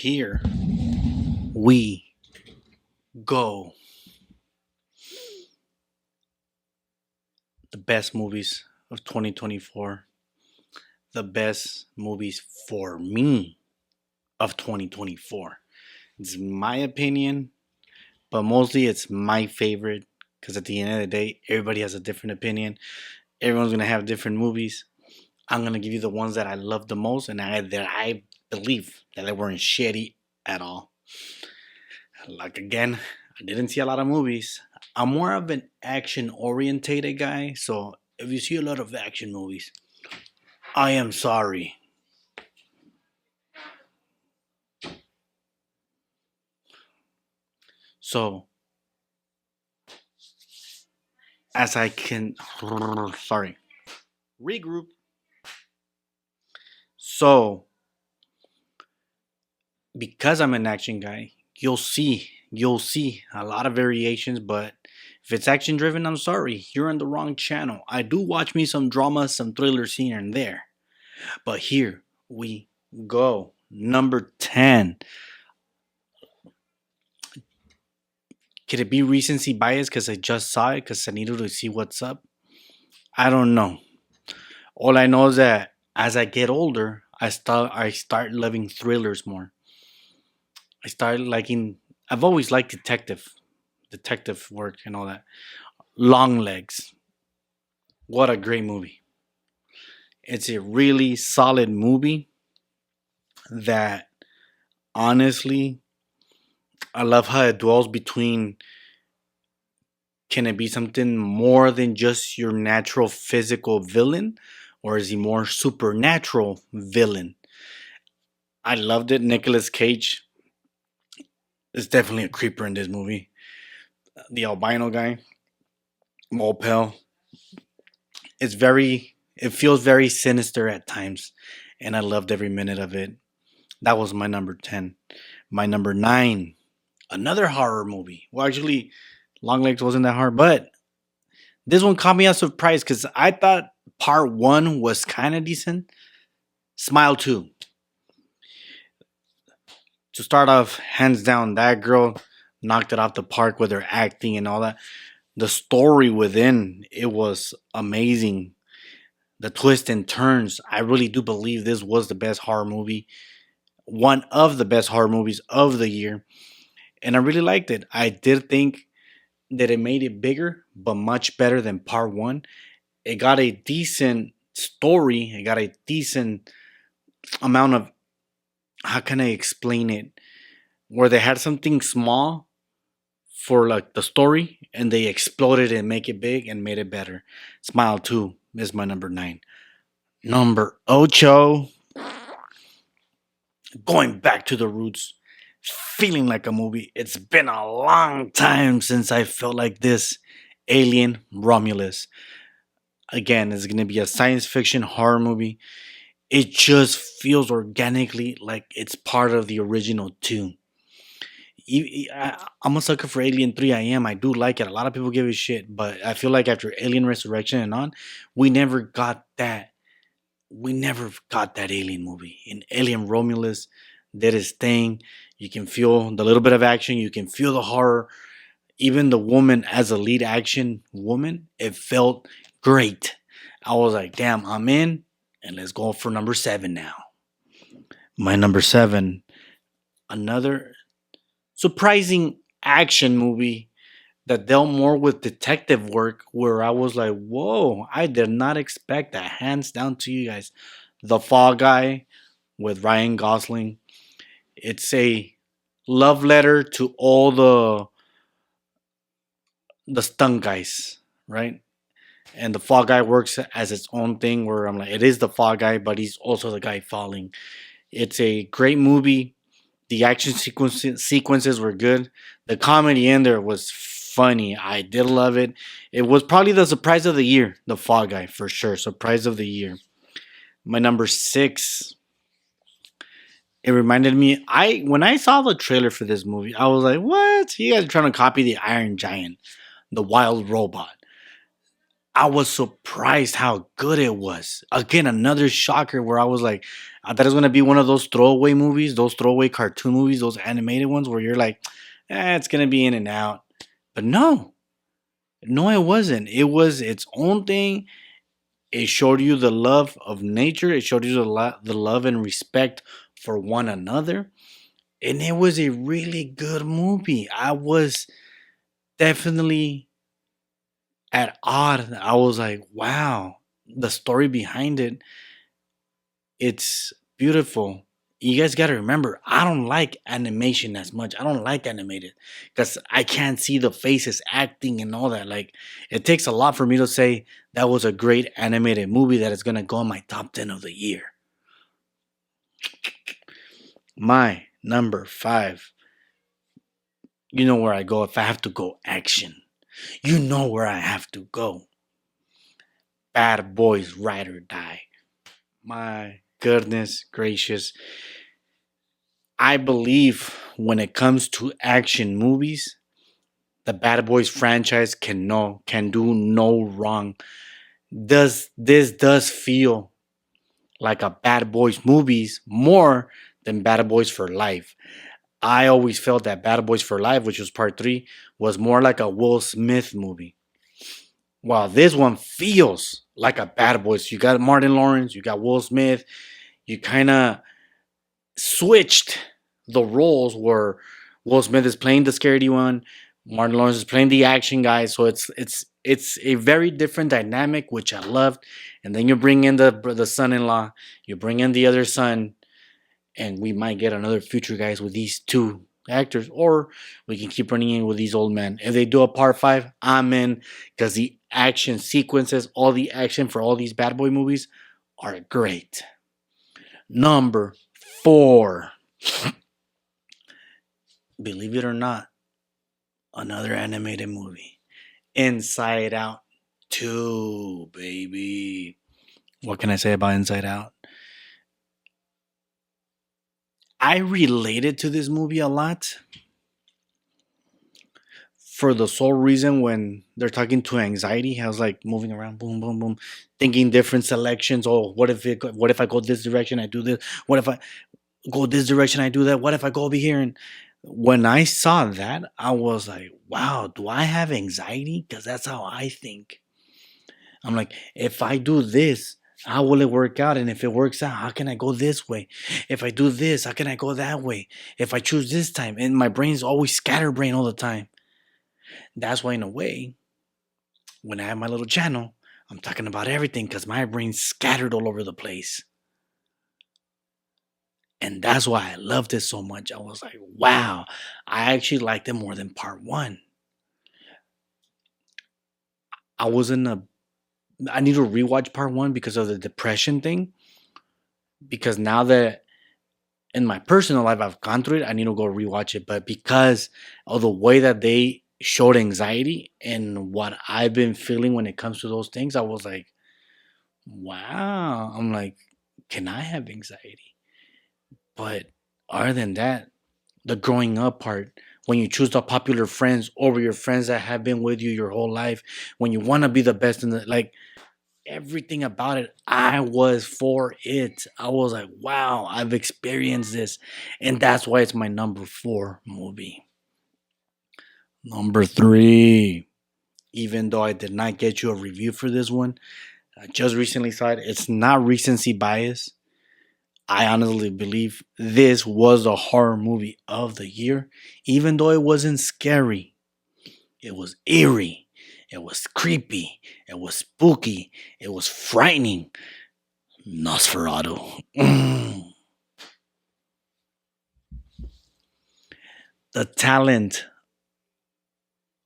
Here we go. The best movies of 2024. The best movies for me of 2024. It's my opinion, but mostly it's my favorite because at the end of the day, everybody has a different opinion. Everyone's going to have different movies. I'm going to give you the ones that I love the most and that I believe that they weren't shitty at all. Like again, I didn't see a lot of movies. I'm more of an action orientated guy, so if you see a lot of action movies, I am sorry. So, as I can, sorry, regroup. So, because I'm an action guy, you'll see a lot of variations, but if it's action driven, I'm sorry, you're on the wrong channel. I do watch me some drama, some thrillers here and there, but here we go. Number 10. Could it be recency bias because I just saw it because I needed to see what's up? I don't know. All I know is that as I get older, I start loving thrillers more. I started liking. I've always liked detective work and all that. Long Legs. What a great movie! It's a really solid movie that honestly I love how it dwells between can it be something more than just your natural physical villain or is he more supernatural villain? I loved it. Nicolas Cage is definitely a creeper in this movie. The albino guy, Mopel, it feels very sinister at times and I loved every minute of it. That was my number 10. My number 9, another horror movie. Well, actually, Long Legs wasn't that hard, but this one caught me by surprise because I thought part one was kind of decent. Smile 2. To start off, hands down, that girl knocked it off the park with her acting and all that. The story within it was amazing. The twists and turns. I really do believe this was the best horror movie, one of the best horror movies of the year, and I really liked it. I did think that it made it bigger, but much better than part one. It got a decent story. It got a decent amount of, how can I explain it? Where they had something small for like the story and they exploded and make it big and made it better. Smile 2 is my number 9. Number ocho, going back to the roots, feeling like a movie. It's been a long time since I felt like this. Alien Romulus. Again, it's going to be a science fiction horror movie. It just feels organically like it's part of the original two. I'm a sucker for Alien 3. I am. I do like it. A lot of people give it shit, but I feel like after Alien Resurrection and on, we never got that. We never got that Alien movie. In Alien Romulus did his thing. You can feel the little bit of action. You can feel the horror. Even the woman as a lead action woman, it felt great. I was like, damn, I'm in. And let's go for number 7 now. My number 7, another surprising action movie that dealt more with detective work where I was like, whoa, I did not expect that. Hands down to you guys. The Fall Guy with Ryan Gosling. It's a love letter to all the stunt guys, right? And the Fall Guy works as its own thing where I'm like, it is the Fall Guy, but he's also the guy falling. It's a great movie. The action sequences were good. The comedy in there was funny. I did love it. It was probably the surprise of the year, the Fall Guy, for sure. Surprise of the year. My number 6, it reminded me, when I saw the trailer for this movie, I was like, what? You guys are trying to copy the Iron Giant, the wild robot. I was surprised how good it was. Again, another shocker where I was like, I thought it was gonna be one of those throwaway movies, those throwaway cartoon movies, those animated ones where you're like, it's gonna be in and out. But no, no, it wasn't. It was its own thing. It showed you the love of nature. It showed you the love and respect for one another. And it was a really good movie. I was definitely at odd. I was like, wow, the story behind it, it's beautiful. You guys got to remember, I don't like animation as much. I don't like animated because I can't see the faces acting and all that. Like, it takes a lot for me to say that was a great animated movie that is going to go in my top 10 of the year. My number five, you know where I go if I have to go action. You know where I have to go. Bad Boys Ride or Die. My goodness gracious. I believe when it comes to action movies, the Bad Boys franchise can do no wrong. Does feel like a Bad Boys movies more than Bad Boys for Life. I always felt that Bad Boys for Life, which was part three, was more like a Will Smith movie. While this one feels like a Bad Boys. You got Martin Lawrence, you got Will Smith. You kind of switched the roles where Will Smith is playing the scaredy one, Martin Lawrence is playing the action guy. So it's a very different dynamic, which I loved. And then you bring in the son-in-law, you bring in the other son, and we might get another future guys with these two actors, or we can keep running in with these old men. If they do a part five, I'm in because the action sequences, all the action for all these bad boy movies are great. Number four, believe it or not, another animated movie, Inside Out 2, baby. What can I say about Inside Out? I related to this movie a lot for the sole reason when they're talking to anxiety, I was like moving around, boom, boom, boom, thinking different selections. Oh, what if I go this direction? I do this. What if I go this direction? I do that. What if I go over here? And when I saw that, I was like, wow, do I have anxiety? Because that's how I think. I'm like, if I do this, how will it work out? And if it works out, how can I go this way? If I do this, how can I go that way? If I choose this time, and my brain's always scatterbrain all the time. That's why, in a way, when I have my little channel, I'm talking about everything because my brain's scattered all over the place. And that's why I loved it so much. I was like, wow, I actually liked it more than part one. I was in a I need to rewatch part one because of the depression thing. Because now that in my personal life I've gone through it, I need to go rewatch it. But because of the way that they showed anxiety and what I've been feeling when it comes to those things, I was like, wow. I'm like, can I have anxiety? But other than that, the growing up part, when you choose the popular friends over your friends that have been with you your whole life, when you want to be the best in the like everything about it, I was for it. I was like, wow, I've experienced this. And that's why it's my number four movie. Number three, even though I did not get you a review for this one, I just recently saw it. It's not recency bias. I honestly believe this was the horror movie of the year, even though it wasn't scary. It was eerie. It was creepy. It was spooky. It was frightening. Nosferatu. The talent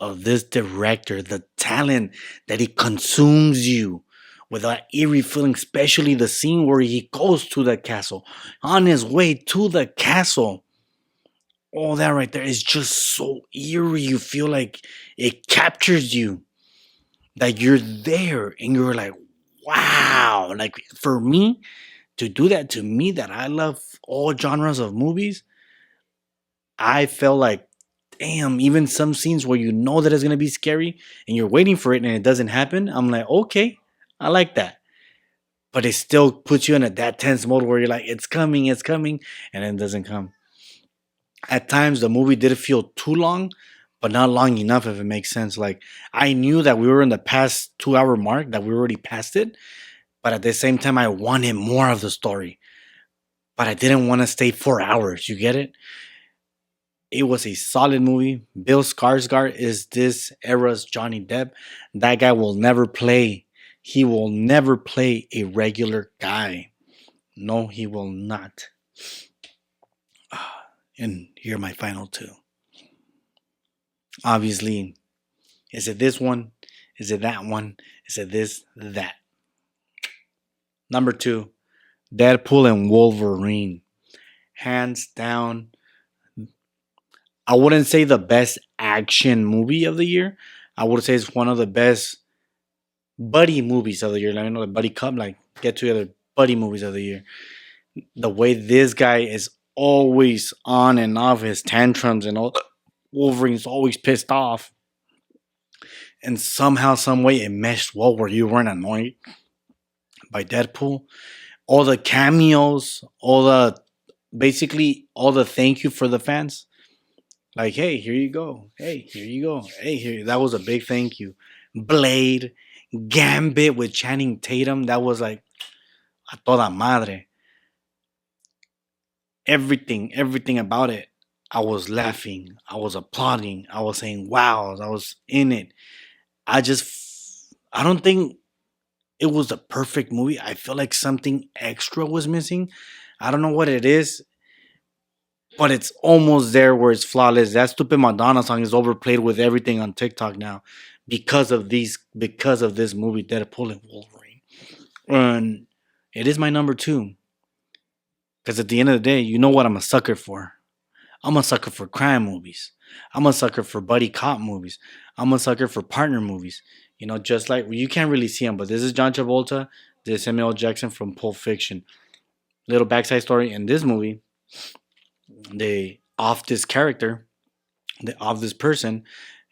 of this director, the talent that he consumes you with that eerie feeling, especially the scene where he goes to the castle, on his way to the castle. All that right there is just so eerie. You feel like it captures you, that you're there and you're like, wow. Like for me to do that to me, that I love all genres of movies, I felt like, damn, even some scenes where you know that it's going to be scary and you're waiting for it and it doesn't happen, I'm like, okay, I like that. but it still puts you in that tense mode where you're like, it's coming, and then it doesn't come. At times, the movie did feel too long, but not long enough, if it makes sense. Like, I knew that we were in the past 2 hour mark, that we were already past it, but at the same time, I wanted more of the story, but I didn't want to stay 4 hours. You get it? It was a solid movie. Bill Skarsgård is this era's Johnny Depp. That guy will never play. He will never play a regular guy. No, he will not. And here are my final two. Obviously, is it this one? Is it that one? Is it this, that? Number two, Deadpool and Wolverine. Hands down, I wouldn't say the best action movie of the year. I would say it's one of the best buddy movies of the year. Like, you know, the buddy cup, like get together buddy movies of the year. The way this guy is always on and off his tantrums and all, Wolverine's always pissed off. And somehow, some way, it meshed well where you weren't annoyed by Deadpool. All the cameos, basically all the thank you for the fans. Like, hey, here you go. Hey, here you go. Hey, here. That was a big thank you. Blade, Gambit with Channing Tatum. That was like a toda madre. Everything about it. I was laughing. I was applauding. I was saying, wow. I was in it. I don't think it was a perfect movie. I feel like something extra was missing. I don't know what it is, but it's almost there where it's flawless. That stupid Madonna song is overplayed with everything on TikTok now because of this movie, Deadpool and Wolverine. And it is my number two. Because at the end of the day, you know what I'm a sucker for. I'm a sucker for crime movies. I'm a sucker for buddy cop movies. I'm a sucker for partner movies. You know, just like you can't really see him, but this is John Travolta. This is Samuel Jackson from Pulp Fiction. Little backside story in this movie. They off this character, they off this person,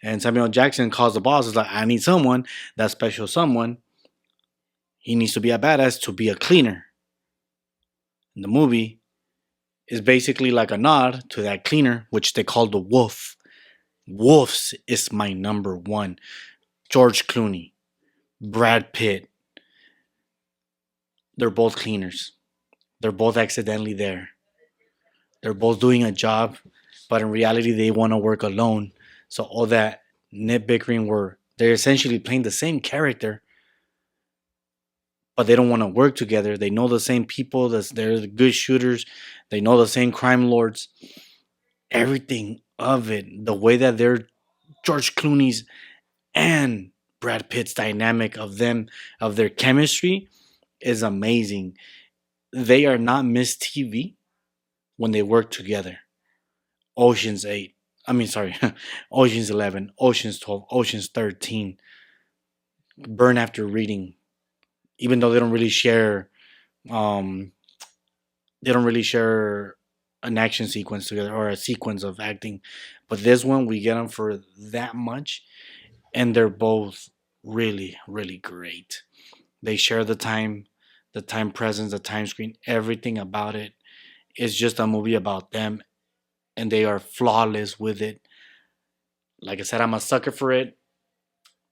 and Samuel Jackson calls the boss. Is like, I need someone, that special someone. He needs to be a badass to be a cleaner. And the movie is basically like a nod to that cleaner, which they call the Wolf. Wolves is my number one. George Clooney, Brad Pitt. They're both cleaners. They're both accidentally there. They're both doing a job, but in reality, they want to work alone. So all that nitbickering where they're essentially playing the same character, but they don't want to work together. They know the same people. They're the good shooters. They know the same crime lords. Everything of it, the way that they're George Clooney's and Brad Pitt's dynamic of them, of their chemistry, is amazing. They are not Miss TV when they work together. Ocean's 8. I mean, sorry, Ocean's 11, Ocean's 12, Ocean's 13. Burn After Reading. Even though they don't really share, um, an action sequence together or a sequence of acting, but this one we get them for that much, and they're both really, really great. They share the time presence, the time screen, everything about it is just a movie about them, and they are flawless with it. Like I said, I'm a sucker for it.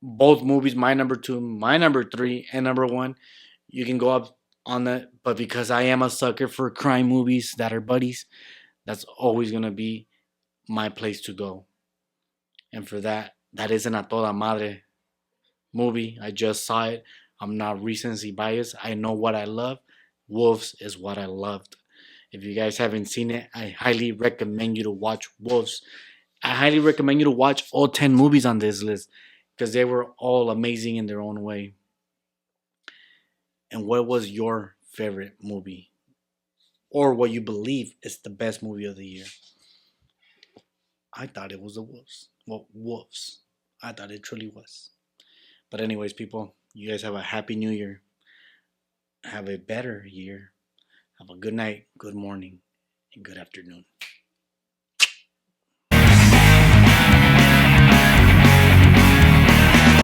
Both movies, my number two, my number three, and number one. You can go up on that, but because I am a sucker for crime movies that are buddies, that's always gonna be my place to go. And for that, that isn't a toda madre movie. I just saw it. I'm not recency biased. I know what I love. Wolves is what I loved. If you guys haven't seen it, I highly recommend you to watch Wolves. I highly recommend you to watch all 10 movies on this list because they were all amazing in their own way. And what was your favorite movie? Or what you believe is the best movie of the year? I thought it was The Wolves. Well, Wolves. I thought it truly was. But anyways, people, you guys have a happy new year. Have a better year. Have a good night, good morning, and good afternoon.